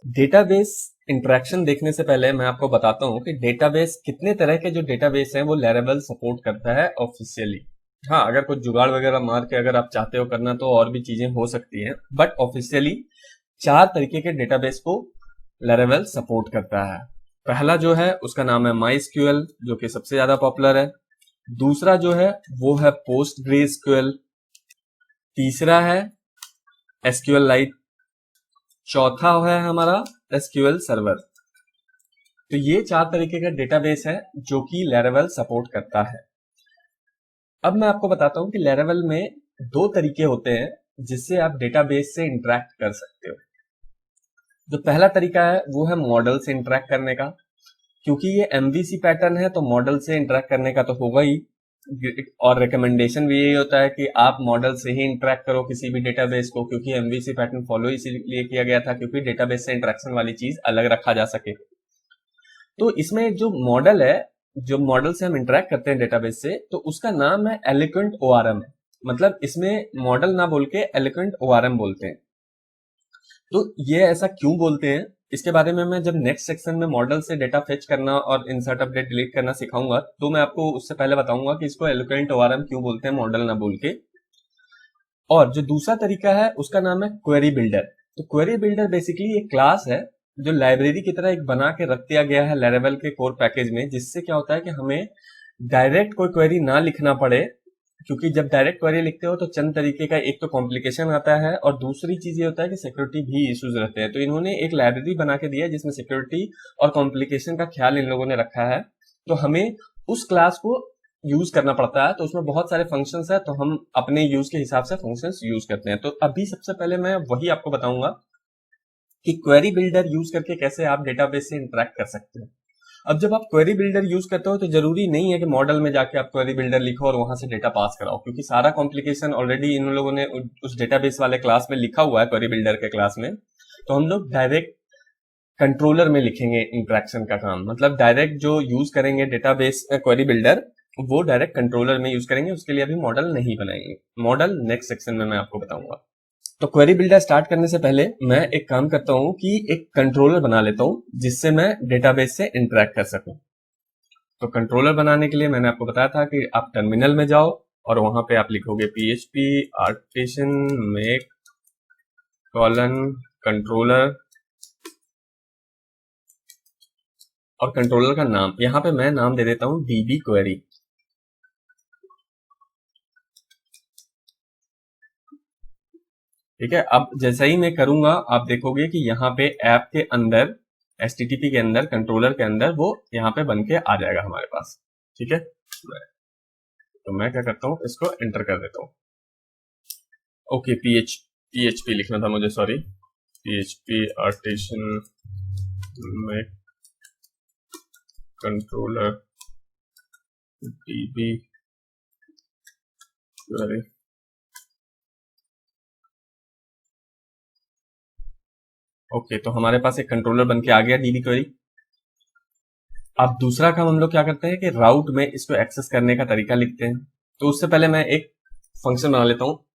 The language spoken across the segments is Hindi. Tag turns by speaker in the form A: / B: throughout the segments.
A: डेटाबेस इंटरेक्शन देखने से पहले मैं आपको बताता हूँ कि डेटाबेस कितने तरह के जो डेटाबेस हैं वो लैरावेल सपोर्ट करता है ऑफिशियली। हाँ, अगर कुछ जुगाड़ वगैरह मार के अगर आप चाहते हो करना तो और भी चीजें हो सकती हैं, बट ऑफिशियली 4 तरीके के डेटाबेस को लैरावेल सपोर्ट करता है। पहला जो है उसका नाम है माई जो कि सबसे ज्यादा पॉपुलर है। दूसरा जो है वो है पोस्टग्रेसक्यूएल। तीसरा है एसक्यूएल लाइट। चौथा है हमारा एसक्यूएल सर्वर। तो ये 4 तरीके का डेटाबेस है जो कि लैरावेल सपोर्ट करता है। अब मैं आपको बताता हूं कि लैरावेल में 2 तरीके होते हैं जिससे आप डेटाबेस से इंटरेक्ट कर सकते हो। जो पहला तरीका है वो है मॉडल से इंटरेक्ट करने का। क्योंकि ये एमवीसी पैटर्न है तो मॉडल से इंटरेक्ट करने का तो होगा ही, और रिकमेंडेशन भी यही होता है कि आप मॉडल से ही इंटरेक्ट करो किसी भी डेटाबेस को, क्योंकि एमवीसी पैटर्न फॉलो इसीलिए किया गया था क्योंकि डेटाबेस से इंटरेक्शन वाली चीज अलग रखा जा सके। तो इसमें जो मॉडल है, जो मॉडल से हम इंटरेक्ट करते हैं डेटाबेस से, तो उसका नाम है एलोक्वेंट ओआरएम। मतलब इसमें मॉडल ना बोल के एलोक्वेंट ओआरएम बोलते हैं। तो ये ऐसा क्यों बोलते हैं इसके बारे में मैं जब नेक्स्ट सेक्शन में मॉडल से डेटा फेच करना और इंसर्ट अपडेट डिलीट करना सिखाऊंगा तो मैं आपको उससे पहले बताऊंगा कि इसको एलोक्वेंट ओआरएम क्यों बोलते हैं मॉडल ना बोल के। और जो दूसरा तरीका है उसका नाम है क्वेरी बिल्डर। तो क्वेरी बिल्डर बेसिकली एक क्लास है जो लाइब्रेरी की तरह एक बना के रख दिया गया है लैरावेल के कोर पैकेज में, जिससे क्या होता है कि हमें डायरेक्ट कोई क्वेरी ना लिखना पड़े। क्योंकि जब डायरेक्ट क्वेरी लिखते हो तो चंद तरीके का एक तो कॉम्प्लिकेशन आता है और दूसरी चीज ये होता है कि सिक्योरिटी भी इश्यूज रहते हैं। तो इन्होंने एक लाइब्रेरी बना के दिया है जिसमें सिक्योरिटी और कॉम्प्लिकेशन का ख्याल इन लोगों ने रखा है। तो हमें उस क्लास को यूज करना पड़ता है, तो उसमें बहुत सारे फंक्शंस है, तो हम अपने यूज के हिसाब से फंक्शंस यूज करते हैं। तो अभी सबसे पहले मैं वही आपको बताऊंगा कि क्वेरी बिल्डर यूज करके कैसे आप डेटाबेस से इंटरेक्ट कर सकते हो। अब जब आप क्वेरी बिल्डर यूज करते हो तो जरूरी नहीं है कि मॉडल में जाके आप क्वेरी बिल्डर लिखो और वहां से डेटा पास कराओ, क्योंकि सारा कॉम्प्लिकेशन ऑलरेडी इन लोगों ने उस डेटाबेस वाले क्लास में लिखा हुआ है, क्वेरी बिल्डर के क्लास में। तो हम लोग डायरेक्ट कंट्रोलर में लिखेंगे इंटरेक्शन का काम। मतलब डायरेक्ट जो यूज करेंगे डेटाबेस क्वेरी बिल्डर वो डायरेक्ट कंट्रोलर में यूज करेंगे, उसके लिए अभी मॉडल नहीं बनाएंगे। मॉडल नेक्स्ट सेक्शन में मैं आपको बताऊंगा। तो क्वेरी बिल्डर स्टार्ट करने से पहले मैं एक काम करता हूँ कि एक कंट्रोलर बना लेता हूँ जिससे मैं डेटाबेस से इंटरेक्ट कर सकूं। तो कंट्रोलर बनाने के लिए मैंने आपको बताया था कि आप टर्मिनल में जाओ और वहां पे आप लिखोगे php artisan make colon controller और कंट्रोलर का नाम, यहाँ पे मैं नाम दे देता हूँ db क्वेरी। ठीक है, अब जैसा ही मैं करूंगा आप देखोगे कि यहाँ पे ऐप के अंदर HTTP के अंदर कंट्रोलर के अंदर वो यहाँ पे बन के आ जाएगा हमारे पास। ठीक है, तो मैं क्या करता हूँ इसको एंटर कर देता हूँ। ओके, PHP लिखना था मुझे, sorry. PHP artisan make controller db query. Okay, तो हमारे पास एक कंट्रोलर बन के आ गया db क्वेरी। अब दूसरा काम हम लोग क्या करते हैं कि राउट में इसको एक्सेस करने का तरीका लिखते हैं। तो उससे पहले मैं एक फंक्शन बना लेता हूँ,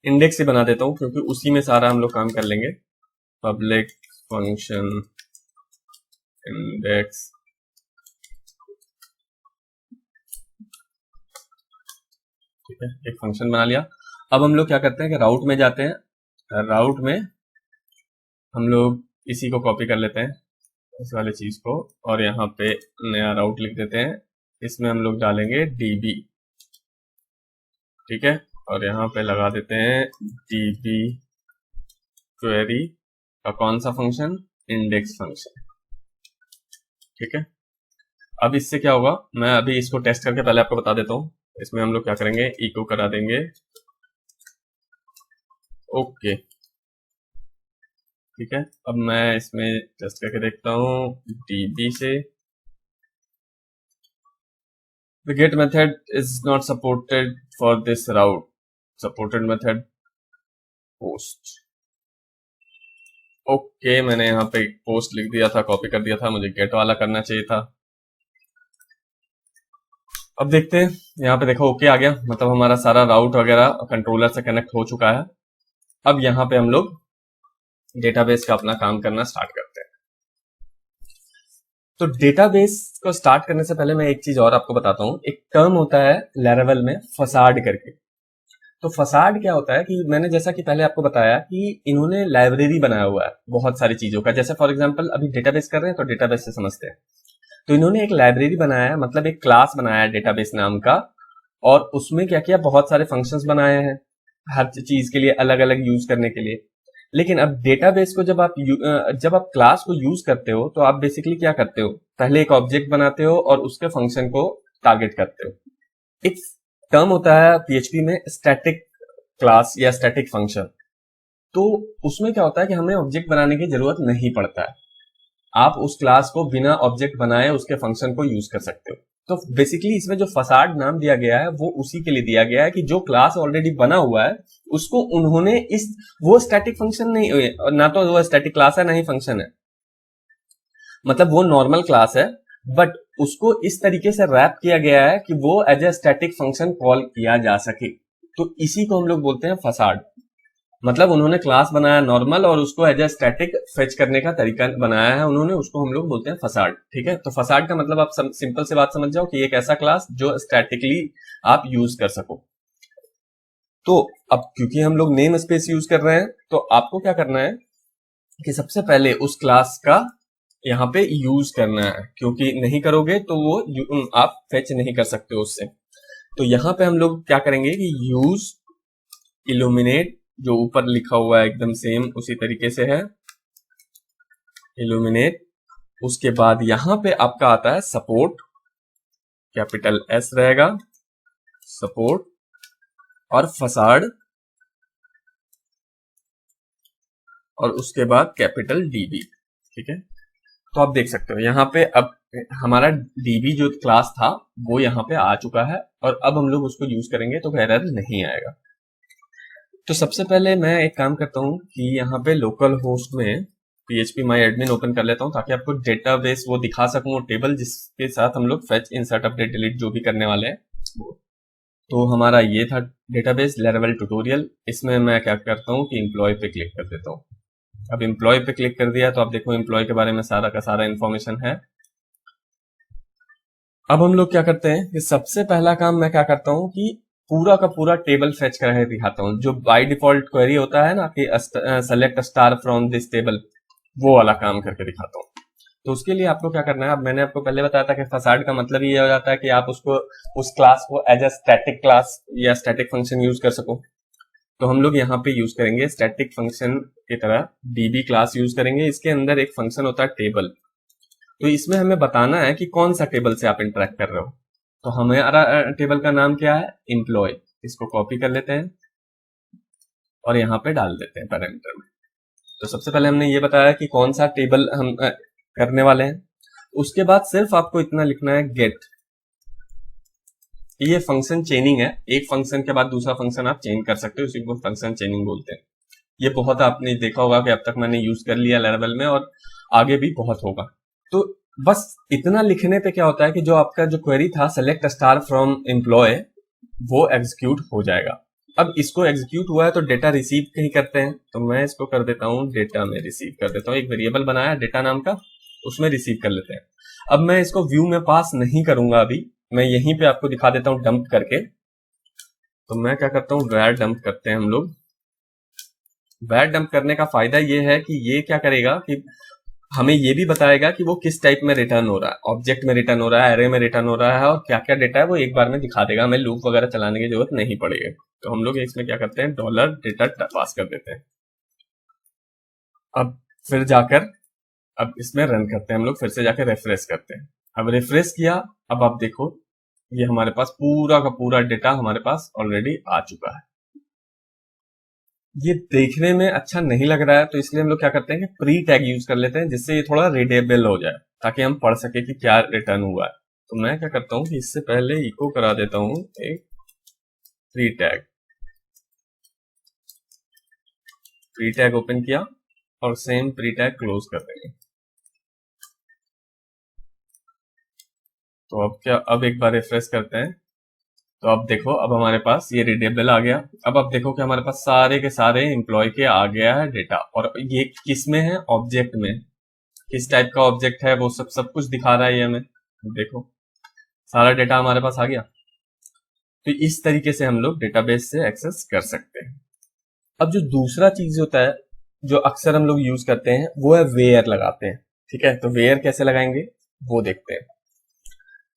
A: इंडेक्स से बना देता हूँ क्योंकि उसी में सारा हम लोग काम कर लेंगे। Public function index. ठीक है, एक फंक्शन बना लिया। अब हम लोग क्या करते हैं कि राउट में जाते हैं। राउट में हम लोग इसी को कॉपी कर लेते हैं, इस वाले चीज को, और यहाँ पे नया राउट लिख देते हैं। इसमें हम लोग डालेंगे db। ठीक है, और यहाँ पे लगा देते हैं db क्वेरी का कौन सा फंक्शन, इंडेक्स फंक्शन। ठीक है, अब इससे क्या होगा मैं अभी इसको टेस्ट करके पहले आपको बता देता हूँ। इसमें हम लोग क्या करेंगे, इको करा देंगे ओके। ठीक है, अब मैं इसमें टेस्ट करके देखता हूँ db से। The get method is not supported for this route. Supported method post. Okay, मैंने यहाँ पे पोस्ट लिख दिया था, कॉपी कर दिया था, मुझे गेट वाला करना चाहिए था। अब देखते हैं, यहाँ पे देखो ओके आ गया, मतलब हमारा सारा राउट वगैरह कंट्रोलर से कनेक्ट हो चुका है। अब यहाँ पे हम लोग डेटाबेस का अपना काम करना स्टार्ट करते हैं। तो डेटाबेस को स्टार्ट करने से पहले मैं एक चीज और आपको बताता हूँ। एक टर्म होता है लैरावेल में फसाड करके। तो फसाड क्या होता है कि मैंने जैसा कि पहले आपको बताया कि इन्होंने लाइब्रेरी बनाया हुआ है बहुत सारी चीजों का। जैसे फॉर एग्जांपल अभी डेटाबेस कर रहे हैं तो डेटाबेस से समझते हैं। तो इन्होंने एक लाइब्रेरी बनाया है, मतलब एक क्लास बनाया है डेटाबेस नाम का, और उसमें क्या किया, बहुत सारे फंक्शंस बनाए हैं हर चीज के लिए अलग अलग यूज करने के लिए। लेकिन अब डेटाबेस को जब आप क्लास को यूज करते हो तो आप बेसिकली क्या करते हो, पहले एक ऑब्जेक्ट बनाते हो और उसके फंक्शन को टारगेट करते हो। एक टर्म होता है पीएचपी में स्टैटिक क्लास या स्टैटिक फंक्शन। तो उसमें क्या होता है कि हमें ऑब्जेक्ट बनाने की जरूरत नहीं पड़ता है। आप उस क्लास को बिना ऑब्जेक्ट बनाए उसके फंक्शन को यूज कर सकते हो। तो बेसिकली इसमें जो फसाड नाम दिया गया है वो उसी के लिए दिया गया है कि जो क्लास ऑलरेडी बना हुआ है उसको उन्होंने इस वो स्टैटिक फंक्शन नहीं, ना तो वो स्टैटिक क्लास है ना ही फंक्शन है, मतलब वो नॉर्मल क्लास है, बट उसको इस तरीके से रैप किया गया है कि वो as a static function call किया जा सके। तो इसी को हम लोग बोलते हैं फसाड। मतलब उन्होंने क्लास बनाया नॉर्मल और उसको एज ए स्टैटिक फेच करने का तरीका बनाया है उन्होंने, उसको हम लोग बोलते हैं फसाड। ठीक है, तो फसाड का मतलब आप सिंपल से बात समझ जाओ कि एक ऐसा क्लास जो स्टैटिकली आप यूज कर सको। तो अब क्योंकि हम लोग नेम स्पेस यूज कर रहे हैं तो आपको क्या करना है कि सबसे पहले उस क्लास का यहाँ पे यूज करना है, क्योंकि नहीं करोगे तो वो आप फेच नहीं कर सकते हो उससे। तो यहाँ पे हम लोग क्या करेंगे कि यूज इल्यूमिनेट, जो ऊपर लिखा हुआ है एकदम सेम उसी तरीके से है, इल्यूमिनेट। उसके बाद यहाँ पे आपका आता है सपोर्ट, कैपिटल एस रहेगा सपोर्ट, और फसाड, और उसके बाद कैपिटल डीबी। ठीक है, तो आप देख सकते हो यहाँ पे अब हमारा डीबी जो क्लास था वो यहाँ पे आ चुका है, और अब हम लोग उसको यूज करेंगे तो एरर नहीं आएगा। तो सबसे पहले मैं एक काम करता हूँ कि यहाँ पे लोकल होस्ट में php माई एडमिन ओपन कर लेता हूँ ताकि आपको डेटाबेस वो दिखा सकूँ, वो टेबल जिसके साथ हम लोग फेच इंसर्ट अपडेट डिलीट जो भी करने वाले हैं। तो हमारा ये था डेटाबेस लेवल ट्यूटोरियल। इसमें मैं क्या करता हूँ कि एम्प्लॉय पे क्लिक कर देता हूँ। अब एम्प्लॉय पे क्लिक कर दिया तो आप देखो एम्प्लॉय के बारे में सारा का सारा इन्फॉर्मेशन है। अब हम लोग क्या करते हैं कि सबसे पहला काम मैं क्या करता हूँ कि पूरा का पूरा टेबल फेच करके दिखाता हूँ। जो बाय डिफॉल्ट क्वेरी होता है ना कि select star from this table, वो वाला काम करके दिखाता हूँ। तो उसके लिए आपको क्या करना है, अब मैंने आपको पहले बताया था कि फसाड का मतलब ये हो जाता है कि आप उसको उस क्लास को एज अ स्टैटिक क्लास या स्टैटिक फंक्शन यूज कर सको। तो हम लोग यहाँ पे यूज करेंगे स्टैटिक फंक्शन की तरह डीबी क्लास यूज करेंगे। इसके अंदर एक फंक्शन होता है टेबल। तो इसमें हमें बताना है कि कौन सा टेबल से आप इंटरेक्ट कर रहे हो। तो हमारा टेबल का नाम क्या है, एम्प्लॉय। इसको कॉपी कर लेते हैं और यहाँ पे डाल देते हैं पैरामीटर में। तो सबसे पहले हमने ये बताया कि कौन सा टेबल हम करने वाले हैं। उसके बाद सिर्फ आपको इतना लिखना है गेट। ये फंक्शन चेनिंग है, एक फंक्शन के बाद दूसरा फंक्शन आप चेंज कर सकते हो, उसी को फंक्शन चेनिंग बोलते हैं। ये बहुत आपने देखा होगा कि अब तक मैंने यूज कर लिया लेवल में, और आगे भी बहुत होगा। तो बस इतना लिखने पे क्या होता है कि जो आपका जो क्वेरी था सेलेक्ट स्टार फ्रॉम एम्प्लॉय, वो एग्जीक्यूट हो जाएगा। अब इसको एग्जीक्यूट हुआ है तो डेटा रिसीव कहीं करते हैं, तो मैं इसको कर देता हूँ डेटा में रिसीव कर देता हूँ। एक वेरिएबल बनाया डेटा नाम का, उसमें रिसीव कर लेते हैं। अब मैं इसको व्यू में पास नहीं करूंगा, अभी मैं यहीं पे आपको दिखा देता हूँ डंप करके। तो मैं क्या करता हूँ, वैर डंप करते हैं हम लोग। वैर डंप करने का फायदा ये है कि ये क्या करेगा कि हमें ये भी बताएगा कि वो किस टाइप में रिटर्न हो रहा है, ऑब्जेक्ट में रिटर्न हो रहा है, एरे में रिटर्न हो रहा है, और क्या क्या डेटा है वो एक बार में दिखा देगा। हमें लूप वगैरह चलाने की जरूरत नहीं पड़ेगी। तो हम लोग इसमें क्या करते हैं, डॉलर डेटा पास कर देते हैं। अब फिर जाकर अब इसमें रन करते हैं हम लोग, फिर से जाकर रिफ्रेश करते हैं। अब रिफ्रेश किया, अब आप देखो ये हमारे पास पूरा का पूरा डेटा हमारे पास ऑलरेडी आ चुका है। ये देखने में अच्छा नहीं लग रहा है तो इसलिए हम लोग क्या करते हैं कि प्री टैग यूज कर लेते हैं, जिससे ये थोड़ा रीडेबल हो जाए, ताकि हम पढ़ सके कि क्या रिटर्न हुआ है। तो मैं क्या करता हूँ कि इससे पहले इको करा देता हूँ एक pre tag. Pre tag open किया और सेम प्री टैग क्लोज कर देंगे। तो अब क्या, अब एक बार रिफ्रेश करते हैं तो अब देखो, अब हमारे पास ये रीडेबल आ गया। अब आप देखो कि हमारे पास सारे के सारे एम्प्लॉय के आ गया है डेटा, और ये किस में है, ऑब्जेक्ट में। किस टाइप का ऑब्जेक्ट है वो सब कुछ दिखा रहा है ये हमें। देखो सारा डेटा हमारे पास आ गया। तो इस तरीके से हम लोग डेटाबेस से एक्सेस कर सकते हैं। अब जो दूसरा चीज होता है जो अक्सर हम लोग यूज करते हैं वो है वेयर लगाते हैं। ठीक है, तो वेयर कैसे लगाएंगे वो देखते हैं।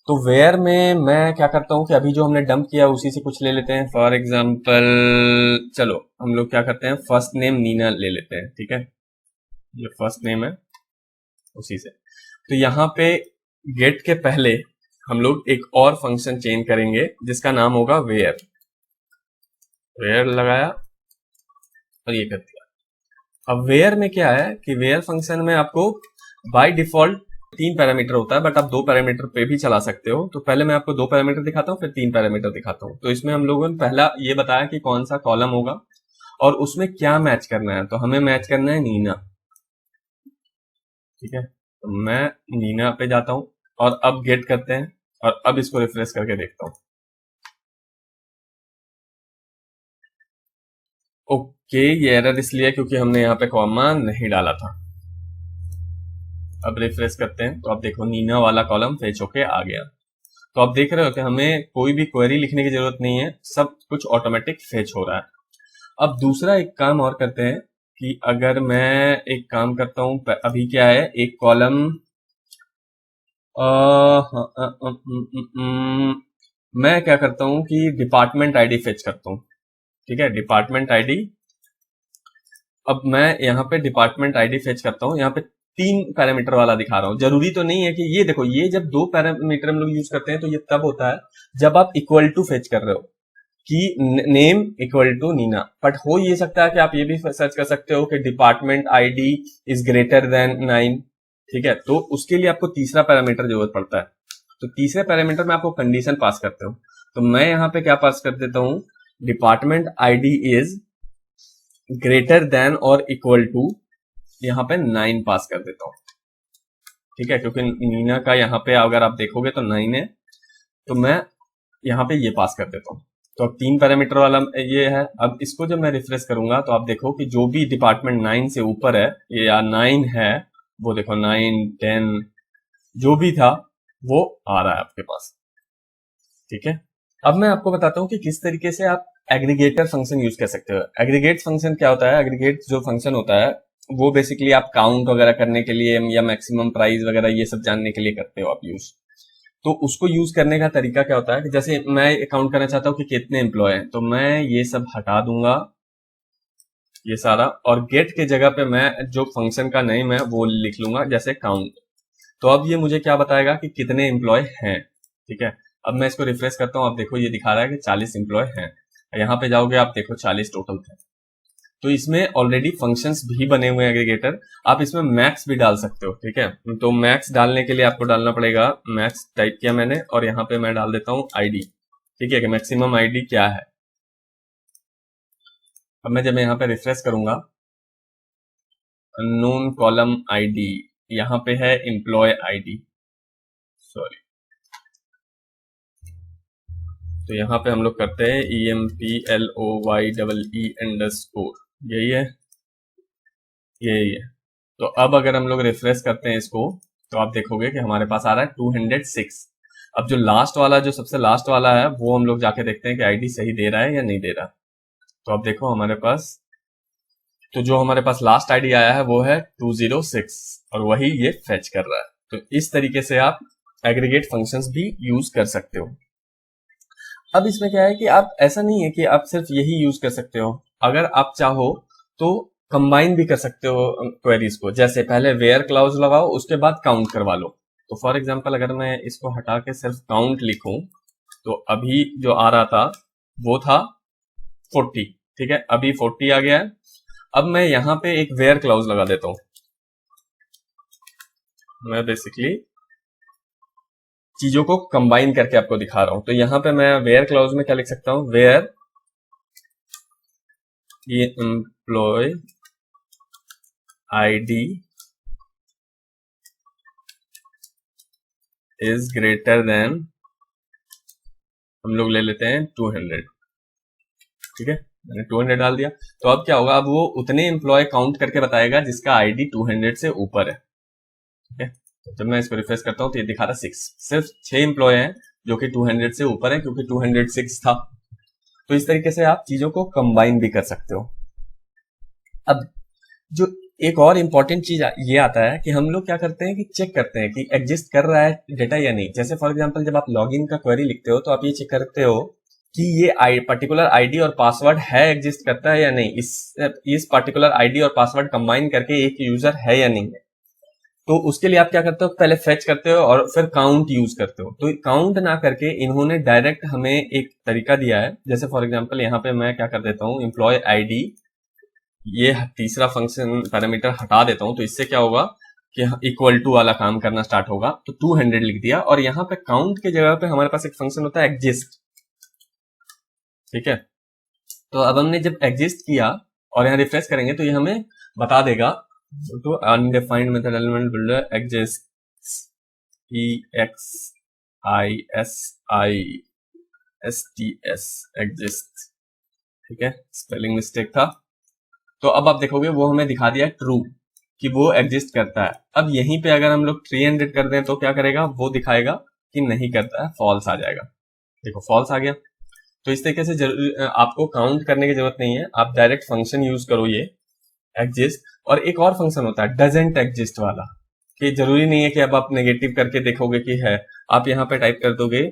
A: तो वेयर में मैं क्या करता हूँ कि अभी जो हमने डंप किया उसी से कुछ ले लेते हैं। फॉर एग्जाम्पल चलो हम लोग क्या करते हैं, फर्स्ट नेम नीना ले लेते हैं। ठीक है, ये फर्स्ट नेम है, उसी से। तो यहाँ पे गेट के पहले हम लोग एक और फंक्शन चेंज करेंगे जिसका नाम होगा वेयर। वेयर लगाया और ये कर दिया। अब वेयर में क्या है कि वेयर फंक्शन में आपको बाय डिफॉल्ट 3 पैरामीटर होता है, बट आप 2 पैरामीटर पे भी चला सकते हो। तो पहले मैं आपको 2 पैरामीटर दिखाता हूँ, फिर 3 पैरामीटर दिखाता हूँ। तो इसमें हम लोगों ने पहला ये बताया कि कौन सा कॉलम होगा और उसमें क्या मैच करना है। तो हमें मैच करना है नीना। ठीक है, तो मैं नीना पे जाता हूँ और अब गेट करते हैं, और अब इसको रिफ्रेश करके देखता हूँ। ओके, ये एरर इसलिए क्योंकि हमने यहाँ पे कॉमा नहीं डाला था। अब रिफ्रेश करते हैं तो आप देखो नीना वाला कॉलम फेच होके आ गया। तो आप देख रहे हो कि हमें कोई भी क्वेरी लिखने की जरूरत नहीं है, सब कुछ ऑटोमेटिक फेच हो रहा है। अब दूसरा एक काम और करते हैं कि अगर मैं एक काम करता हूं, अभी क्या है, एक कॉलम मैं क्या करता हूं कि डिपार्टमेंट आईडी फेच करता हूं। ठीक है, डिपार्टमेंट आईडी। अब मैं यहाँ पे डिपार्टमेंट आईडी फेच करता हूँ। यहाँ पे 3 पैरामीटर वाला दिखा रहा हूँ। जरूरी तो नहीं है कि ये देखो, ये जब 2 पैरामीटर हम लोग यूज करते हैं तो ये तब होता है जब आप इक्वल टू फेच कर रहे हो कि name equal to Neena. But हो ये सकता है कि आप ये भी सर्च कर सकते हो कि department ID is greater then 9। ठीक है, तो उसके लिए आपको तीसरा पैरामीटर जरूरत पड़ता है। तो तीसरे पैरामीटर में आपको कंडीशन पास करते हो। तो मैं यहाँ पे क्या पास कर देता हूँ, department ID is greater then और इक्वल टू, यहाँ पे 9 पास कर देता हूँ। ठीक है, क्योंकि नीना का यहाँ पे अगर आप देखोगे तो 9 है, तो मैं यहाँ पे ये पास कर देता हूँ। तो अब 3 पैरामीटर वाला ये है। अब इसको जब मैं रिफ्रेश करूंगा तो आप देखो कि जो भी डिपार्टमेंट 9 से ऊपर है या 9 है, वो देखो 9 10 जो भी था वो आ रहा है आपके पास। ठीक है, अब मैं आपको बताता हूँ कि किस तरीके से आप एग्रीगेटर फंक्शन यूज कर सकते हो। एग्रीगेट फंक्शन क्या होता है, एग्रीगेट जो फंक्शन होता है वो बेसिकली आप काउंट वगैरह करने के लिए या मैक्सिमम प्राइस वगैरह ये सब जानने के लिए करते हो आप यूज। तो उसको यूज करने का तरीका क्या होता है कि जैसे मैं काउंट करना चाहता हूँ कि कितने एम्प्लॉय हैं, तो मैं ये सब हटा दूंगा ये सारा, और गेट के जगह पे मैं जो फंक्शन का नेम है वो लिख लूंगा जैसे काउंट। तो अब ये मुझे क्या बताएगा कि कितने एम्प्लॉय हैं। ठीक है, अब मैं इसको रिफ्रेश करता हूँ। आप देखो ये दिखा रहा है कि 40 एम्प्लॉय हैं। यहाँ पे जाओगे आप देखो 40 टोटल थे। तो इसमें ऑलरेडी फंक्शंस भी बने हुए हैं एग्रीगेटर। आप इसमें मैक्स भी डाल सकते हो। ठीक है, तो मैक्स डालने के लिए आपको डालना पड़ेगा, मैक्स टाइप किया मैंने और यहाँ पे मैं डाल देता हूँ आईडी। ठीक है, कि मैक्सिमम आईडी क्या है। अब मैं जब यहाँ पे रिफ्रेश करूंगा, अननोन कॉलम आईडी, यहाँ पे है एम्प्लॉय आईडी, सॉरी। तो यहाँ पे हम लोग करते हैं EMPLOY EE_, यही है, यही है। तो अब अगर हम लोग रिफ्रेश करते हैं इसको, तो आप देखोगे कि हमारे पास आ रहा है 206। अब जो लास्ट वाला, जो सबसे लास्ट वाला है, वो हम लोग जाके देखते हैं कि आईडी सही दे रहा है या नहीं दे रहा। तो अब देखो हमारे पास, तो जो हमारे पास लास्ट आईडी आया है वो है 206, और वही ये फेच कर रहा है। तो इस तरीके से आप एग्रीगेट फंक्शंस भी यूज कर सकते हो। अब इसमें क्या है कि आप, ऐसा नहीं है कि आप सिर्फ यही यूज कर सकते हो। अगर आप चाहो तो कंबाइन भी कर सकते हो क्वेरीज को। जैसे पहले वेयर क्लाउज लगाओ, उसके बाद काउंट करवा लो। तो फॉर एग्जांपल अगर मैं इसको हटा के सिर्फ काउंट लिखूं, तो अभी जो आ रहा था वो था 40। ठीक है, अभी 40 आ गया है। अब मैं यहाँ पे एक वेयर क्लाउज लगा देता हूँ। मैं बेसिकली चीजों को कंबाइन करके आपको दिखा रहा हूं। तो यहाँ पे मैं वेयर क्लाउज में क्या लिख सकता हूँ, वेयर ये employ ID is greater than हम लोग ले लेते हैं 200, ठीक है, मैंने 200 डाल दिया। तो अब क्या होगा, अब वो उतने एम्प्लॉय काउंट करके बताएगा जिसका आईडी 200 से ऊपर है, ठीक है। तो जब मैं इसको रिफ्रेश करता हूँ तो ये दिखा रहा 6, सिर्फ 6 एम्प्लॉय हैं जो कि 200 से ऊपर है, क्योंकि 206 था। तो इस तरीके से आप चीजों को कंबाइन भी कर सकते हो। अब जो एक और इम्पॉर्टेंट चीज ये आता है कि हम लोग क्या करते हैं कि चेक करते हैं कि एग्जिस्ट कर रहा है डेटा या नहीं। जैसे फॉर एग्जांपल जब आप लॉगिन का क्वेरी लिखते हो तो आप ये चेक करते हो कि ये पर्टिकुलर आईडी और पासवर्ड है, एग्जिस्ट करता है या नहीं, इस पर्टिकुलर आईडी और पासवर्ड कंबाइन करके एक यूजर है या नहीं। तो उसके लिए आप क्या करते हो, पहले फेच करते हो और फिर काउंट यूज करते हो। तो काउंट ना करके इन्होंने डायरेक्ट हमें एक तरीका दिया है। जैसे फॉर एग्जांपल यहाँ पे मैं क्या कर देता हूँ, एम्प्लॉय आईडी, ये तीसरा फंक्शन पैरामीटर हटा देता हूं। तो इससे क्या होगा कि इक्वल टू वाला काम करना स्टार्ट होगा। तो 200 लिख दिया और यहाँ पे काउंट की जगह पे हमारे पास एक फंक्शन होता है एग्जिस्ट, ठीक है। तो अब हमने जब एग्जिस्ट किया और यहाँ रिफ्रेश करेंगे तो ये हमें बता देगा तो undefined method element builder exist, EXISIST exist, ठीक है, स्पेलिंग मिस्टेक था। तो अब आप देखोगे वो हमें दिखा दिया ट्रू कि वो एग्जिस्ट करता है। अब यहीं पे अगर हम लोग 300 कर दें तो क्या करेगा, वो दिखाएगा कि नहीं करता है, फॉल्स आ जाएगा। देखो फॉल्स आ गया। तो इस तरीके से आपको काउंट करने की जरूरत नहीं है, आप डायरेक्ट फंक्शन यूज करो ये एग्जिस्ट। और एक और फंक्शन होता है डजंट एग्जिस्ट वाला, कि जरूरी नहीं है कि अब आप नेगेटिव करके देखोगे कि है, आप यहाँ पे टाइप कर दोगे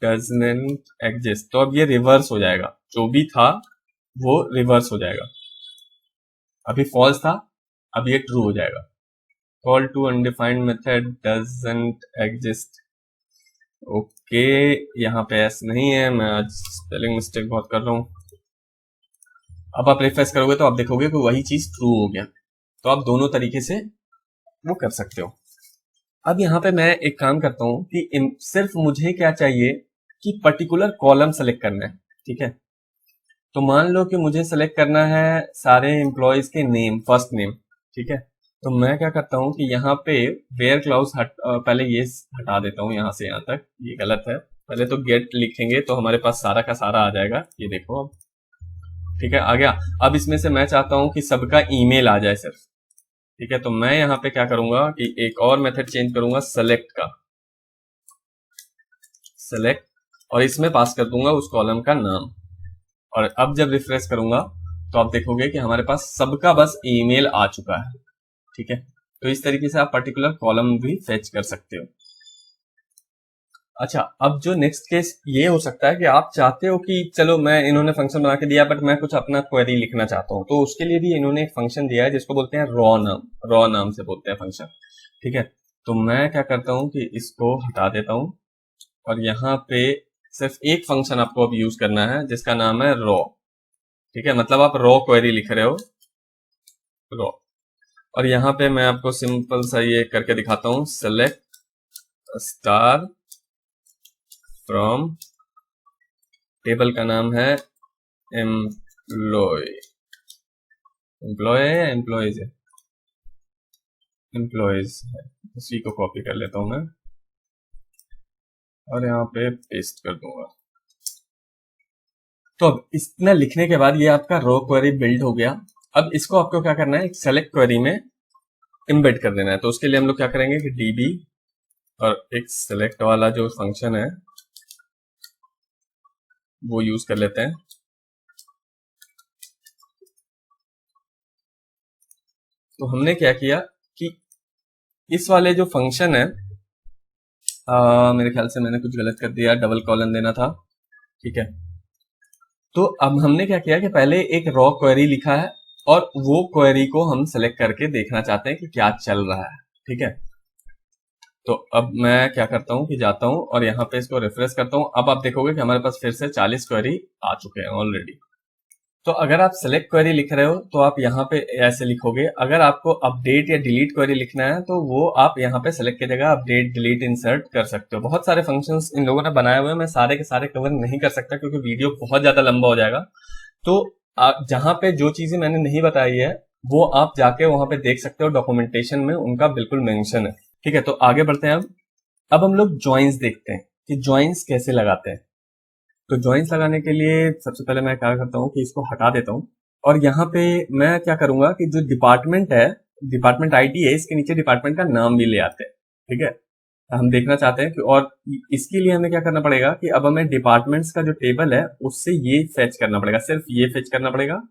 A: डजंट एग्जिस्ट, तो अब ये रिवर्स हो जाएगा, जो भी था वो रिवर्स हो जाएगा। अभी फॉल्स था, अब ये ट्रू हो जाएगा। Call to undefined method doesn't exist, okay, यहाँ पे एस नहीं है, मैं आज स्पेलिंग मिस्टेक बहुत कर रहा हूँ। अब आप रिफ्रेश करोगे तो आप देखोगे कि वही चीज ट्रू हो गया। तो आप दोनों तरीके से वो कर सकते हो। अब यहाँ पे मैं एक काम करता हूँ कि सिर्फ मुझे क्या चाहिए कि पर्टिकुलर कॉलम सेलेक्ट करना है, ठीक है। तो मान लो कि मुझे सेलेक्ट करना है सारे एम्प्लॉयज के नेम, फर्स्ट नेम, ठीक है। तो मैं क्या करता हूँ कि यहाँ पे वेयर क्लाउज पहले ये हटा देता हूँ, यहाँ से यहाँ तक ये गलत है। पहले तो गेट लिखेंगे तो हमारे पास सारा का सारा आ जाएगा, ये देखो अब, ठीक है, आ गया। अब इसमें से मैं चाहता हूँ कि सबका ईमेल आ जाए सिर्फ, ठीक है। तो मैं यहाँ पे क्या करूंगा कि एक और मेथड चेंज करूंगा, सेलेक्ट का, सेलेक्ट, और इसमें पास कर दूंगा उस कॉलम का नाम। और अब जब रिफ्रेश करूंगा तो आप देखोगे कि हमारे पास सबका बस ईमेल आ चुका है, ठीक है। तो इस तरीके से आप पर्टिकुलर कॉलम भी फेच कर सकते हो। अच्छा, अब जो नेक्स्ट केस ये हो सकता है कि आप चाहते हो कि चलो मैं, इन्होंने फंक्शन बना के दिया बट मैं कुछ अपना क्वेरी लिखना चाहता हूँ, तो उसके लिए भी इन्होंने एक फंक्शन दिया है जिसको बोलते हैं रॉ नाम से बोलते हैं फंक्शन, ठीक है। तो मैं क्या करता हूँ कि इसको हटा देता हूँ और यहाँ पे सिर्फ एक फंक्शन आपको अब यूज करना है जिसका नाम है रॉ, ठीक है। मतलब आप रॉ क्वेरी लिख रहे हो, रॉ। और यहाँ पे मैं आपको सिंपल सा ये करके दिखाता हूँ, सेलेक्ट स्टार फ्रॉम, टेबल का नाम है एम्प्लॉय, एम्प्लॉय है या एम्प्लॉयज है, एम्प्लॉयज है। उसी को कॉपी कर लेता हूं मैं और यहाँ पे पेस्ट कर दूंगा। तो अब इतना लिखने के बाद ये आपका रो क्वेरी बिल्ड हो गया। अब इसको आपको क्या करना है, एक सेलेक्ट क्वेरी में एम्बेड कर देना है। तो उसके लिए हम लोग क्या करेंगे कि db और एक सेलेक्ट वाला जो फंक्शन है वो यूज कर लेते हैं। तो हमने क्या किया कि इस वाले जो फंक्शन है, मेरे ख्याल से मैंने कुछ गलत कर दिया, डबल कॉलन देना था, ठीक है। तो अब हमने क्या किया कि पहले एक रॉ क्वेरी लिखा है और वो क्वेरी को हम सेलेक्ट करके देखना चाहते हैं कि क्या चल रहा है, ठीक है। तो अब मैं क्या करता हूँ कि जाता हूँ और यहाँ पे इसको रिफ्रेश करता हूँ। अब आप देखोगे कि हमारे पास फिर से 40 क्वेरी आ चुके हैं ऑलरेडी। तो अगर आप सेलेक्ट क्वेरी लिख रहे हो तो आप यहाँ पे ऐसे लिखोगे। अगर आपको अपडेट या डिलीट क्वेरी लिखना है तो वो आप यहाँ पे सेलेक्ट की जगह अपडेट, डिलीट, इंसर्ट कर सकते हो। बहुत सारे फंक्शंस इन लोगों ने बनाए हुए हैं, मैं सारे के सारे कवर नहीं कर सकता क्योंकि वीडियो बहुत ज्यादा लंबा हो जाएगा। तो जहाँ पे जो चीजें मैंने नहीं बताई है वो आप जाके वहां पे देख सकते हो, डॉक्यूमेंटेशन में उनका बिल्कुल मेंशन है, ठीक है। तो आगे बढ़ते हैं। अब हम लोग ज्वाइंस देखते हैं कि ज्वाइंस कैसे लगाते हैं। तो जॉइंस लगाने के लिए सबसे पहले मैं क्या करता हूँ कि इसको हटा देता हूँ, और यहाँ पे मैं क्या करूंगा कि जो डिपार्टमेंट है, डिपार्टमेंट आईडी है, इसके नीचे डिपार्टमेंट का नाम भी ले आते हैं। ठीक है, हम देखना चाहते हैं कि, और इसके लिए हमें क्या करना पड़ेगा कि अब हमें डिपार्टमेंट्स का जो टेबल है उससे ये फेच करना पड़ेगा, सिर्फ ये फेच करना पड़ेगा,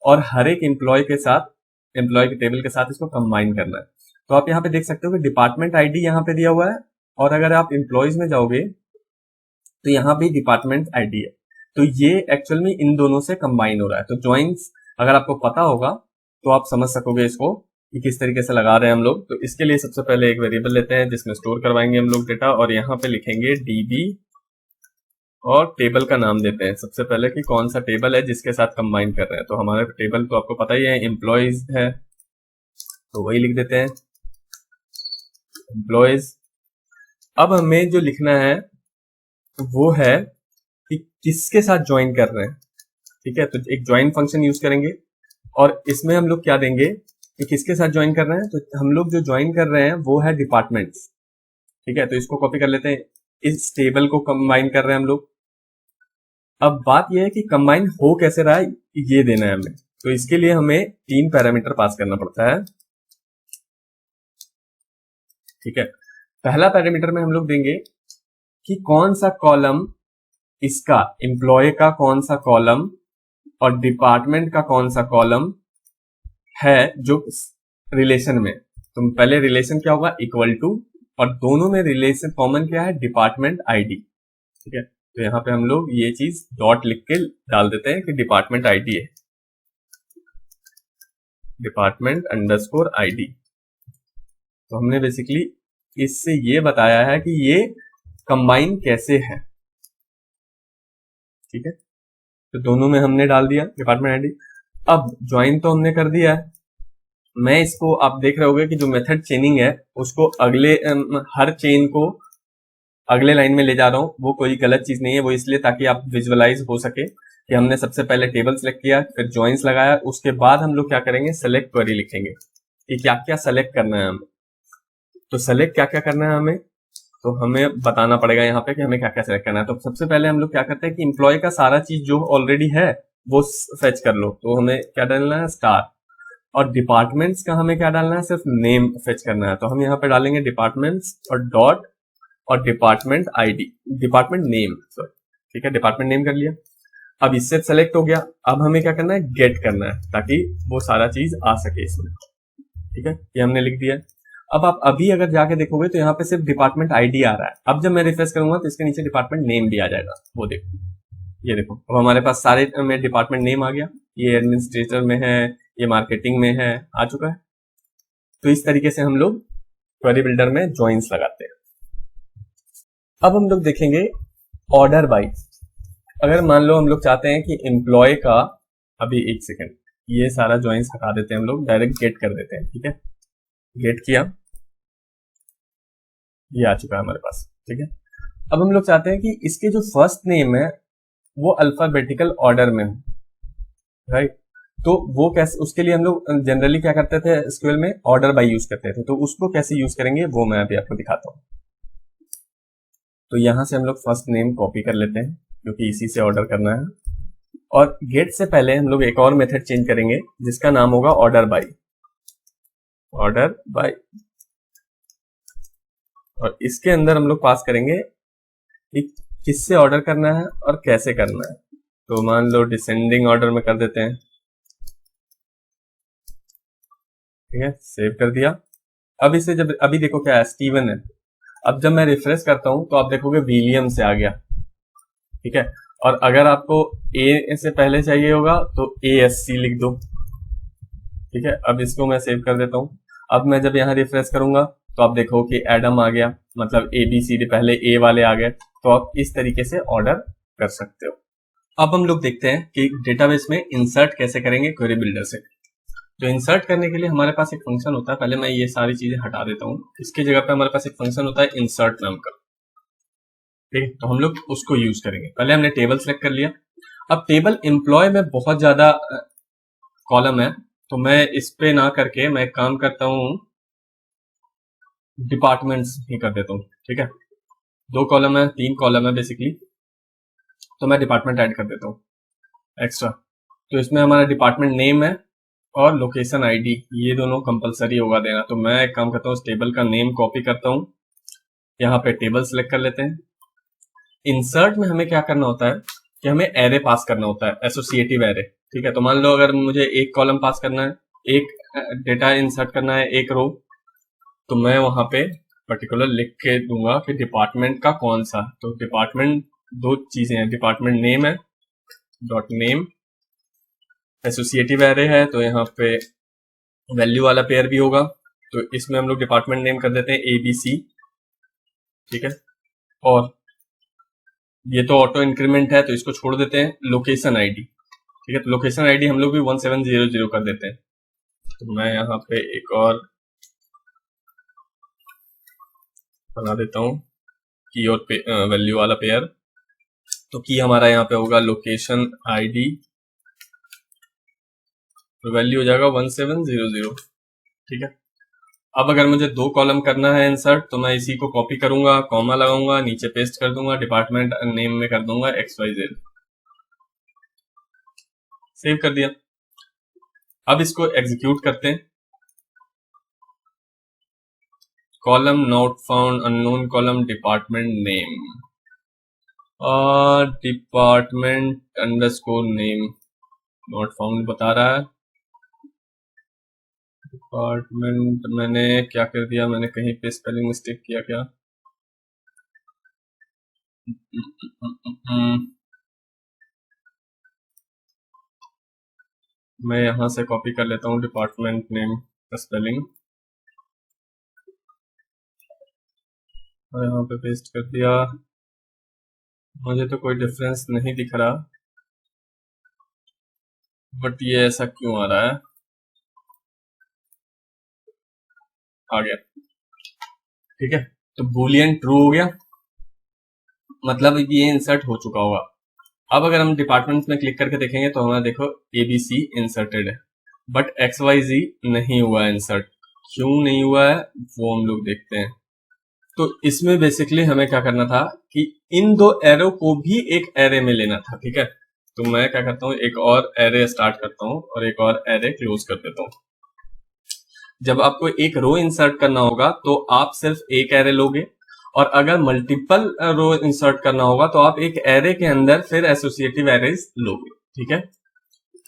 A: और हर एक एम्प्लॉय के साथ, एम्प्लॉय के टेबल के साथ इसको कंबाइन करना है। तो आप यहाँ पे देख सकते हो कि डिपार्टमेंट आईडी यहाँ पे दिया हुआ है, और अगर आप एम्प्लॉयज में जाओगे तो यहाँ पे डिपार्टमेंट आईडी है। तो ये एक्चुअल में इन दोनों से कंबाइन हो रहा है। तो ज्वाइंस अगर आपको पता होगा तो आप समझ सकोगे इसको कि किस तरीके से लगा रहे हैं हम लोग। तो इसके लिए सबसे पहले एक वेरिएबल लेते हैं जिसमें स्टोर करवाएंगे हम लोग डेटा, और यहाँ पे लिखेंगे डीबी और टेबल का नाम देते हैं सबसे पहले कि कौन सा टेबल है जिसके साथ कंबाइन कर रहे हैं। तो हमारा टेबल तो आपको पता ही है, एम्प्लॉयज है, तो वही लिख देते हैं एम्प्लॉयज। अब हमें जो लिखना है वो है कि किसके साथ ज्वाइन कर रहे हैं। ठीक है, तो एक ज्वाइन फंक्शन यूज करेंगे, और इसमें हम लोग क्या देंगे कि किसके साथ ज्वाइन कर रहे हैं। तो हम लोग जो ज्वाइन कर रहे हैं वो है डिपार्टमेंट्स। ठीक है, तो इसको कॉपी कर लेते हैं, इस टेबल को कंबाइन कर रहे हैं हम लोग। अब बात यह है कि कंबाइन हो कैसे रहा है, ये देना है हमें। तो इसके लिए हमें 3 पैरामीटर पास करना पड़ता है। ठीक है, पहला पैरामीटर में हम लोग देंगे कि कौन सा कॉलम इसका, एम्प्लॉय का कौन सा कॉलम और डिपार्टमेंट का कौन सा कॉलम है जो रिलेशन में। तो पहले रिलेशन क्या होगा, इक्वल टू, और दोनों में रिलेशन कॉमन क्या है, डिपार्टमेंट आईडी। ठीक है, तो यहाँ पे हम लोग ये चीज डॉट लिख के डाल देते हैं कि डिपार्टमेंट आईडी है, डिपार्टमेंट अंडरस्कोर आईडी। तो हमने बेसिकली इससे ये बताया है कि ये कंबाइन कैसे है। ठीक है, तो दोनों में हमने डाल दिया डिपार्टमेंट आईडी। अब ज्वाइन तो हमने कर दिया है, मैं इसको, आप देख रहे होगे कि जो मेथड चेनिंग है उसको अगले हर चेन को अगले लाइन में ले जा रहा हूँ। वो कोई गलत चीज नहीं है, वो इसलिए ताकि आप विजुअलाइज हो सके कि हमने सबसे पहले टेबल सेलेक्ट किया, फिर ज्वाइंस लगाया, उसके बाद हम लोग क्या करेंगे, सेलेक्ट क्वेरी लिखेंगे कि क्या क्या सेलेक्ट करना है हमें। तो सेलेक्ट क्या क्या करना है हमें, तो हमें बताना पड़ेगा यहाँ पे कि हमें क्या क्या सेलेक्ट करना है। तो सबसे पहले हम लोग क्या करते हैं कि एम्प्लॉय का सारा चीज जो ऑलरेडी है वो फेच कर लो। तो हमें क्या डालना है, स्टार, और डिपार्टमेंट्स का हमें क्या डालना है, सिर्फ नेम फेच करना है। तो हम यहाँ पे डालेंगे डिपार्टमेंट्स और डॉट और department ID, department name, sorry. ठीक है, डिपार्टमेंट नेम कर लिया। अब इससे सेलेक्ट हो गया, अब हमें क्या करना है, गेट करना है ताकि वो सारा चीज आ सके इसमें। ठीक है, ये हमने लिख दिया। अब आप अभी अगर जाके देखोगे तो यहाँ पे सिर्फ डिपार्टमेंट आईडी आ रहा है। अब जब मैं रिफ्रेश करूंगा तो इसके नीचे डिपार्टमेंट नेम भी आ जाएगा, वो देखो, ये देखो, अब हमारे पास सारे में डिपार्टमेंट नेम आ गया। ये एडमिनिस्ट्रेटर में है, ये मार्केटिंग में है, आ चुका है। तो इस तरीके से हम लोग क्वेरी बिल्डर में ज्वाइंस लगाते हैं। अब हम लोग देखेंगे ऑर्डर वाइज। अगर मान लो हम लोग चाहते हैं कि एम्प्लॉय का, अभी एक सेकेंड, ये सारा ज्वाइंस हटा देते हैं हम लोग, डायरेक्ट गेट कर देते हैं। ठीक है, गेट किया, ये आ चुका है हमारे पास। ठीक है, अब हम लोग चाहते हैं कि इसके जो फर्स्ट नेम है वो अल्फाबेटिकल ऑर्डर में हो, राइट। तो वो कैसे, उसके लिए हम लोग जनरली क्या करते थे, एसक्यूएल में ऑर्डर बाय यूज करते थे। तो उसको कैसे यूज करेंगे वो मैं अभी आपको दिखाता हूँ। तो यहां से हम लोग फर्स्ट नेम कॉपी कर लेते हैं क्योंकि इसी से ऑर्डर करना है, और गेट से पहले हम लोग एक और मेथड चेंज करेंगे जिसका नाम होगा ऑर्डर बाय, ऑर्डर बाय। और इसके अंदर हम लोग पास करेंगे कि किससे ऑर्डर करना है और कैसे करना है। तो मान लो डिसेंडिंग ऑर्डर में कर देते हैं। ठीक है, सेव कर दिया। अब इसे जब, अभी देखो क्या है, स्टीवन है। अब जब मैं रिफ्रेश करता हूं तो आप देखोगे विलियम से आ गया। ठीक है, और अगर आपको ए से पहले चाहिए होगा तो ASC लिख दो। ठीक है, अब इसको मैं सेव कर देता हूँ। अब मैं जब यहाँ रिफ्रेश करूंगा तो आप देखो कि एडम आ गया, मतलब ABCD, पहले ए वाले आ गए। तो आप इस तरीके से ऑर्डर कर सकते हो। अब हम लोग देखते हैं कि डेटाबेस में इंसर्ट कैसे करेंगे क्वेरी बिल्डर से। तो इंसर्ट करने के लिए हमारे पास एक फंक्शन होता है, पहले मैं ये सारी चीजें हटा देता हूँ। इसकी जगह पे हमारे पास एक फंक्शन होता है इंसर्ट नाम का। ठीक है, तो हम लोग उसको यूज करेंगे। पहले हमने टेबल सेलेक्ट कर लिया। अब टेबल एम्प्लॉय में बहुत ज्यादा कॉलम है, तो मैं इस पे ना करके मैं एक काम करता हूँ, डिपार्टमेंट्स ही कर देता हूँ। ठीक है, 2 कॉलम है, 3 कॉलम है बेसिकली, तो मैं डिपार्टमेंट ऐड कर देता हूँ एक्स्ट्रा। तो इसमें हमारा डिपार्टमेंट नेम है और लोकेशन आईडी, ये दोनों कंपलसरी होगा देना। तो मैं एक काम करता हूँ, इस टेबल का नेम कॉपी करता हूँ, यहाँ पे टेबल सेलेक्ट कर लेते हैं। इंसर्ट में हमें क्या करना होता है कि हमें एरे पास करना होता है, एसोसिएटिव एरे। ठीक है, तो मान लो अगर मुझे एक कॉलम पास करना है, एक डेटा इंसर्ट करना है, एक रो, तो मैं वहां पे पर्टिकुलर लिख के दूंगा कि डिपार्टमेंट का कौन सा। तो डिपार्टमेंट दो चीजें हैं, डिपार्टमेंट नेम है, डॉट नेम, एसोसिएटिव एरे है, तो यहाँ पे वैल्यू वाला पेयर भी होगा। तो इसमें हम लोग डिपार्टमेंट नेम कर देते हैं ABC। ठीक है, और ये तो ऑटो इंक्रीमेंट है, तो इसको छोड़ देते हैं। लोकेशन आईडी, ठीक है, तो लोकेशन आईडी हम लोग भी 1700 कर देते हैं। तो मैं यहाँ पे एक और बना देता हूँ की और वैल्यू वाला पेयर। तो की हमारा यहाँ पे होगा लोकेशन आईडी, तो वैल्यू हो जाएगा 1700। ठीक है, अब अगर मुझे दो कॉलम करना है इंसर्ट, तो मैं इसी को कॉपी करूंगा, कॉमा लगाऊंगा, नीचे पेस्ट कर दूंगा, डिपार्टमेंट नेम में कर दूंगा XYZ, सेव कर दिया। अब इसको एग्जीक्यूट करते हैं। Column not found, unknown column, department name, और department underscore name not found बता रहा है। डिपार्टमेंट मैंने क्या कर दिया, मैंने कहीं पे स्पेलिंग मिस्टेक किया क्या? मैं यहां से कॉपी कर लेता हूँ डिपार्टमेंट नेम का स्पेलिंग, और यहाँ पे पेस्ट कर दिया। मुझे तो कोई डिफरेंस नहीं दिख रहा, बट ये ऐसा क्यों आ रहा है? आ गया। ठीक है, तो बूलियन ट्रू हो गया, मतलब ये इंसर्ट हो चुका होगा। अब अगर हम डिपार्टमेंट्स में क्लिक करके देखेंगे तो हमारा देखो ABC इंसर्टेड है, बट XYZ नहीं हुआ है इंसर्ट। क्यों नहीं हुआ है वो हम लोग देखते हैं। तो इसमें बेसिकली हमें क्या करना था कि इन दो एरो को भी एक एरे में लेना था। ठीक है, तो मैं क्या करता हूँ, एक और एरे स्टार्ट करता हूँ और एक और एरे क्लोज कर देता हूँ। जब आपको एक रो इंसर्ट करना होगा तो आप सिर्फ एक एरे लोगे, और अगर मल्टीपल रो इंसर्ट करना होगा तो आप एक एरे के अंदर फिर एसोसिएटिव एरेज लोगे। ठीक है,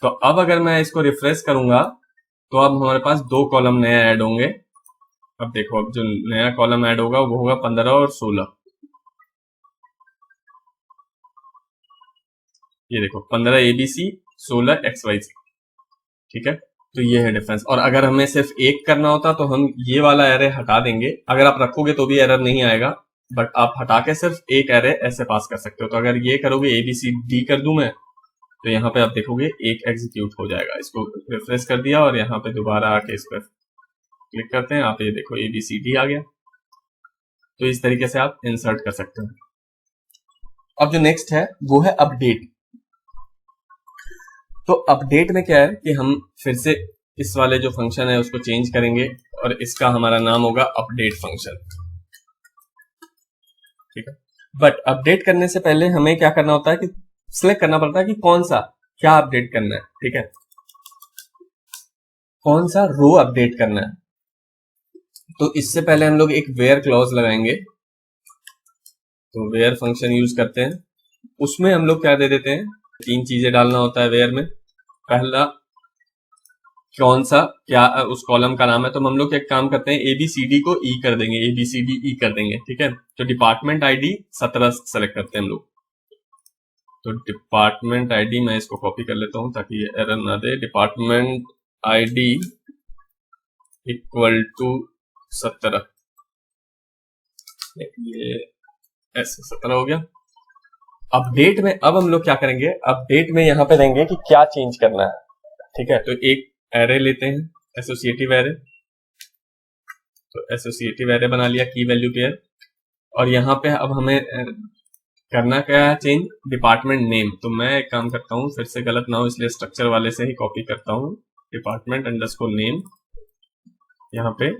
A: तो अब अगर मैं इसको रिफ्रेश करूंगा तो अब हमारे पास दो कॉलम नए ऐड होंगे। अब देखो, अब जो नया कॉलम ऐड होगा वो होगा 15 और 16। ये देखो 15 ABC, 16 XYZ। ठीक है, तो ये है डिफरेंस। और अगर हमें सिर्फ एक करना होता तो हम ये वाला एरे हटा देंगे, अगर आप रखोगे तो भी एरर नहीं आएगा, बट आप हटा के सिर्फ एक एरे ऐसे पास कर सकते हो। तो अगर ये करोगे ABCD कर दूं मैं, तो यहाँ पे आप देखोगे एक एग्जीक्यूट हो जाएगा। इसको रिफ्रेश कर दिया और यहाँ पे दोबारा आके इस पर क्लिक करते हैं, आप ये देखो ABCD आ गया। तो इस तरीके से आप इंसर्ट कर सकते हैं। अब जो नेक्स्ट है वो है अपडेट। तो अपडेट में क्या है कि हम फिर से इस वाले जो फंक्शन है उसको चेंज करेंगे, और इसका हमारा नाम होगा अपडेट फंक्शन। ठीक है, बट अपडेट करने से पहले हमें क्या करना होता है कि सिलेक्ट करना पड़ता है कि कौन सा क्या अपडेट करना है। ठीक है, कौन सा रो अपडेट करना है। तो इससे पहले हम लोग एक वेयर क्लॉज लगाएंगे। तो वेयर फंक्शन यूज करते हैं, उसमें हम लोग क्या दे देते हैं, तीन चीजें डालना होता है वेयर में। पहला, कौन सा क्या उस कॉलम का नाम है, तो हम लोग एक काम करते हैं ABCD को E कर देंगे, ABCD E कर देंगे। ठीक है, तो डिपार्टमेंट आईडी 17 सेलेक्ट करते हैं हम लोग। तो डिपार्टमेंट आईडी मैं इसको कॉपी कर लेता हूं ताकि ये एरर ना दे। डिपार्टमेंट आईडी इक्वल टू 17, ये ऐसे 17 हो गया। अपडेट में अब हम लोग क्या करेंगे, अपडेट में यहाँ पे देंगे कि क्या चेंज करना है। ठीक है, तो एक एरे लेते हैं, एसोसिएटिव एरे। तो एसोसिएटिव एरे बना लिया, की वैल्यू पेयर। और यहाँ पे अब हमें करना क्या है, चेंज डिपार्टमेंट नेम। तो मैं एक काम करता हूँ, फिर से गलत ना हो इसलिए स्ट्रक्चर वाले से ही कॉपी करता हूँ, डिपार्टमेंट अंडरस्कोर नेम यहाँ पे,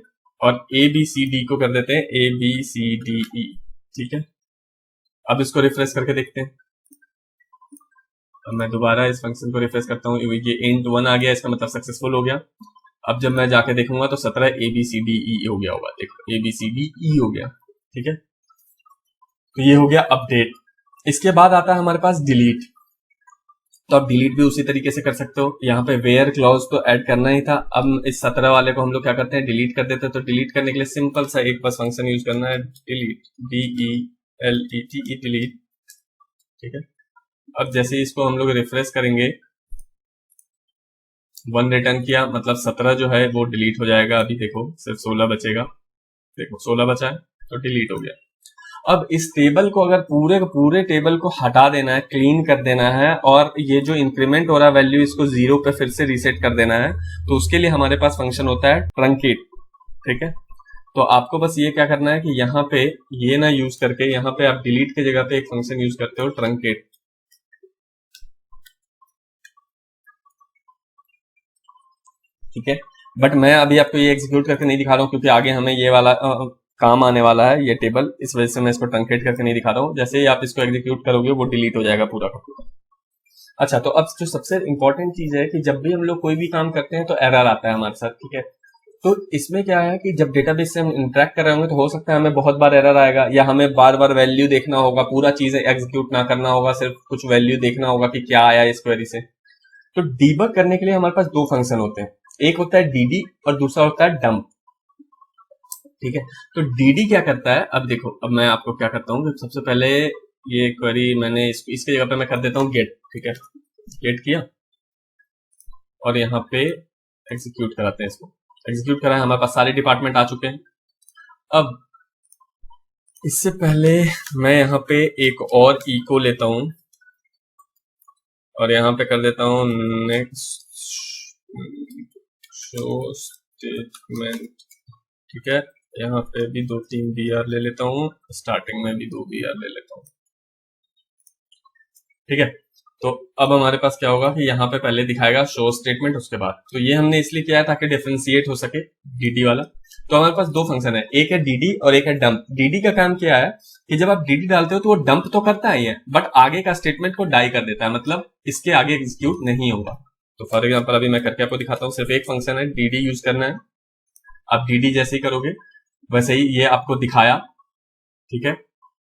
A: और ABCD को कर देते हैं ABCDE। ठीक है, अब इसको रिफ्रेश करके देखते हैं। अब मैं दोबारा इस फंक्शन को रिफ्रेश करता हूँ, ये इंट 1 आ गया, इसका मतलब सक्सेसफुल हो गया। अब जब मैं जाके देखूंगा तो 17 ABCDE हो गया होगा, देखो ABCDE हो गया, ठीक है। तो ये हो गया अपडेट। इसके बाद आता है हमारे पास डिलीट। तो आप डिलीट भी उसी तरीके से कर सकते हो। यहाँ पे वेयर क्लॉज तो ऐड करना ही था। अब इस 17 वाले को हम लोग क्या करते हैं, डिलीट कर देते हैं। तो डिलीट करने के लिए सिंपल सा एक बस फंक्शन यूज करना है, डिलीट, DELETE, डिलीट, ठीक है। अब जैसे ही इसको हम लोग रिफ्रेश करेंगे, 1 रिटर्न किया, मतलब 17 जो है वो डिलीट हो जाएगा। अभी देखो सिर्फ 16 बचेगा, देखो 16 बचा है, तो डिलीट हो गया। अब इस टेबल को अगर पूरे पूरे टेबल को हटा देना है, क्लीन कर देना है, और ये जो इंक्रीमेंट हो रहा है वैल्यू, इसको 0 पे फिर से रीसेट कर देना है, तो उसके लिए हमारे पास फंक्शन होता है ट्रंकेट, ठीक है। तो आपको बस ये क्या करना है कि यहाँ पे ये ना यूज करके, यहाँ पे आप डिलीट की जगह पे एक फंक्शन यूज करते हो ट्रंकेट, ठीक है। बट मैं अभी आपको ये एग्जीक्यूट करके नहीं दिखा रहा हूँ, क्योंकि आगे हमें ये वाला काम आने वाला है, ये टेबल, इस वजह से मैं इसको ट्रंकेट करके नहीं दिखा रहा हूँ। जैसे ही आप इसको एग्जीक्यूट करोगे वो डिलीट हो जाएगा पूरा का पूरा। अच्छा, तो अब जो सबसे इंपॉर्टेंट चीज है कि जब भी हम लोग कोई भी काम करते हैं तो एरर आता है हमारे साथ, ठीक है। तो इसमें क्या है कि जब डेटाबेस से हम इंटरेक्ट कर रहे होंगे तो हो सकता है हमें बहुत बार एरर आएगा, या हमें बार बार वैल्यू देखना होगा, पूरा चीज एग्जीक्यूट ना करना होगा, सिर्फ कुछ वैल्यू देखना होगा कि क्या आया इस क्वेरी से। तो डीबग करने के लिए हमारे पास दो फंक्शन होते हैं, एक होता है डीडी और दूसरा होता है डंप, ठीक है। तो डीडी क्या करता है, अब देखो, अब मैं आपको क्या करता हूँ, सबसे पहले ये क्वेरी मैंने इसकी जगह पे मैं कर देता हूँ गेट, ठीक है। गेट किया और यहाँ पे एग्जीक्यूट कराते हैं, इसको एग्जीक्यूट करा है, हमारे पास सारे डिपार्टमेंट आ चुके हैं। अब इससे पहले मैं यहाँ पे एक और इको लेता हूँ और यहाँ पे कर देता हूँ नेक्स्ट शो स्टेटमेंट, ठीक है। यहाँ पे भी 2-3 BR ले लेता हूँ, स्टार्टिंग में भी 2 BR ले लेता हूँ, ठीक है। तो अब हमारे पास क्या होगा कि यहाँ पे पहले दिखाएगा शो स्टेटमेंट, उसके बाद, तो ये हमने इसलिए किया है ताकि डिफरेंशिएट हो सके डीडी वाला। तो हमारे पास दो फंक्शन है, एक है डीडी और एक है डंप। डीडी का काम क्या है कि जब आप डीडी डालते हो तो वो डंप तो करता ही है, बट आगे का स्टेटमेंट को डाई कर देता है, मतलब इसके आगे एग्जीक्यूट नहीं होगा। तो फॉर एग्जाम्पल अभी मैं करके आपको दिखाता हूँ, सिर्फ एक फंक्शन है, डीडी यूज करना है। आप डीडी जैसे ही करोगे वैसे ही ये आपको दिखाया, ठीक है,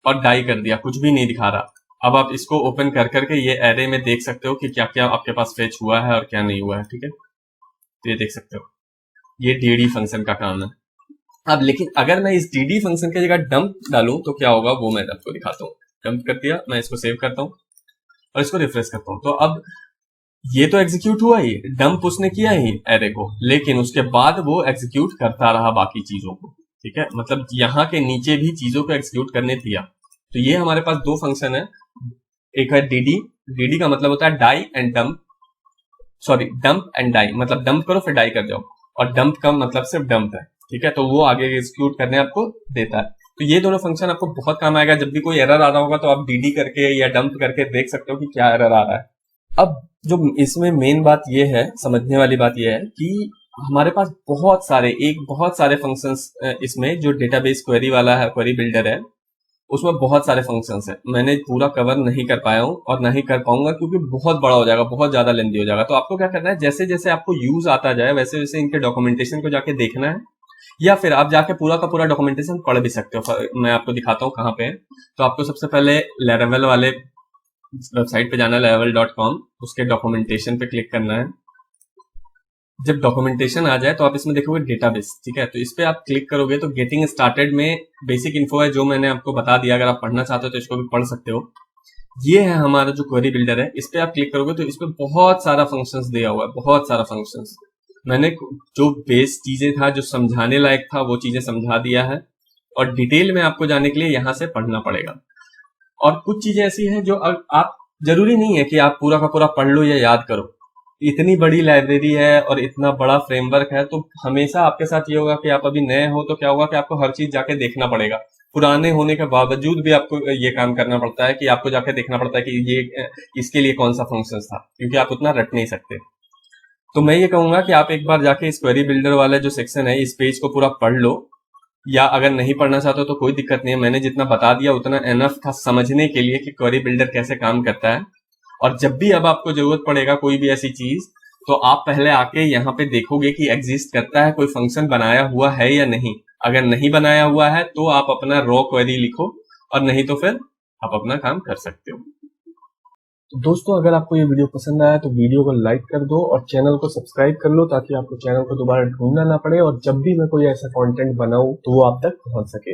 A: और डाई कर दिया, कुछ भी नहीं दिखा रहा। अब आप इसको ओपन कर करके ये एरे में देख सकते हो कि क्या क्या आपके पास फेच हुआ है और क्या नहीं हुआ है, ठीक है। तो ये देख सकते हो, ये डीडी फंक्शन का काम है। अब लेकिन अगर मैं इस डीडी फंक्शन की जगह डंप डालूं तो क्या होगा वो मैं आपको दिखाता हूँ। डंप कर दिया, मैं इसको सेव करता हूँ और इसको रिफ्रेश करता हूँ। तो अब ये तो एग्जीक्यूट हुआ ही, डंप उसने किया ही एरे को, लेकिन उसके बाद वो एग्जीक्यूट करता रहा बाकी चीजों को, ठीक है। मतलब यहाँ के नीचे भी चीजों को एग्जीक्यूट करने दिया। तो ये हमारे पास दो फंक्शन है, एक है डीडी, डीडी का मतलब होता है die and dump, sorry dump and die, मतलब डंप करो फिर डाई कर जाओ, और डंप का मतलब सिर्फ डंप है, ठीक है। तो वो आगे एग्जीक्यूट करने आपको देता है। तो ये दोनों फंक्शन आपको बहुत काम आएगा, जब भी कोई एरर आ रहा होगा तो आप डीडी करके या डंप करके देख सकते हो कि क्या एरर आ रहा है। अब जो इसमें मेन बात ये है, समझने वाली बात ये है कि हमारे पास बहुत सारे फंक्शंस इसमें, जो डेटाबेस क्वेरी वाला है, क्वेरी बिल्डर है, उसमें बहुत सारे फंक्शंस हैं। मैंने पूरा कवर नहीं कर पाया हूँ और नहीं कर पाऊंगा, क्योंकि बहुत बड़ा हो जाएगा, बहुत ज्यादा लेंदी हो जाएगा। तो आपको क्या करना है, जैसे जैसे आपको यूज आता जाए वैसे वैसे इनके डॉक्यूमेंटेशन को जाके देखना है, या फिर आप जाके पूरा का पूरा डॉक्यूमेंटेशन पढ़ भी सकते हो। मैं आपको दिखाता हूँ कहाँ पे है। तो आपको सबसे पहले लेरेवल वाले वेबसाइट पे जाना है, laravel.com, उसके डॉक्यूमेंटेशन पे क्लिक करना है। जब डॉक्यूमेंटेशन आ जाए तो आप इसमें देखोगे डेटाबेस, ठीक है। तो इस पे आप क्लिक करोगे तो गेटिंग स्टार्टेड में बेसिक इन्फो है, जो मैंने आपको बता दिया। अगर आप पढ़ना चाहते हो तो इसको भी पढ़ सकते हो। ये है हमारा जो क्वेरी बिल्डर है, इस पे आप क्लिक करोगे तो इस पे बहुत सारा फंक्शंस दिया हुआ है, बहुत सारा फंक्शंस। मैंने जो बेस चीजें था, जो समझाने लायक था, वो चीजें समझा दिया है, और डिटेल में आपको जाने के लिए यहाँ से पढ़ना पड़ेगा। और कुछ चीजें ऐसी हैं जो आप, जरूरी नहीं है कि आप पूरा का पूरा पढ़ लो या याद करो। इतनी बड़ी लाइब्रेरी है और इतना बड़ा फ्रेमवर्क है, तो हमेशा आपके साथ ये होगा कि आप अभी नए हो तो क्या होगा कि आपको हर चीज जाके देखना पड़ेगा। पुराने होने के बावजूद भी आपको ये काम करना पड़ता है कि आपको जाके देखना पड़ता है कि ये इसके लिए कौन सा फंक्शन था, क्योंकि आप उतना रट नहीं सकते। तो मैं ये कहूंगा कि आप एक बार जाके इस क्वेरी बिल्डर वाला जो सेक्शन है, इस पेज को पूरा पढ़ लो, या अगर नहीं पढ़ना चाहते हो तो कोई दिक्कत नहीं है, मैंने जितना बता दिया उतना एनफ था समझने के लिए कि क्वेरी बिल्डर कैसे काम करता है। और जब भी अब आपको जरूरत पड़ेगा कोई भी ऐसी चीज, तो आप पहले आके यहाँ पे देखोगे कि एग्जिस्ट करता है, कोई फंक्शन बनाया हुआ है या नहीं। अगर नहीं बनाया हुआ है तो आप अपना रॉ क्वेरी लिखो, और नहीं तो फिर आप अपना काम कर सकते हो। तो दोस्तों, अगर आपको ये वीडियो पसंद आया तो वीडियो को लाइक कर दो और चैनल को सब्सक्राइब कर लो, ताकि आपको चैनल को दोबारा ढूंढना ना पड़े और जब भी मैं कोई ऐसा कंटेंट बनाऊं तो वो आप तक पहुंच सके।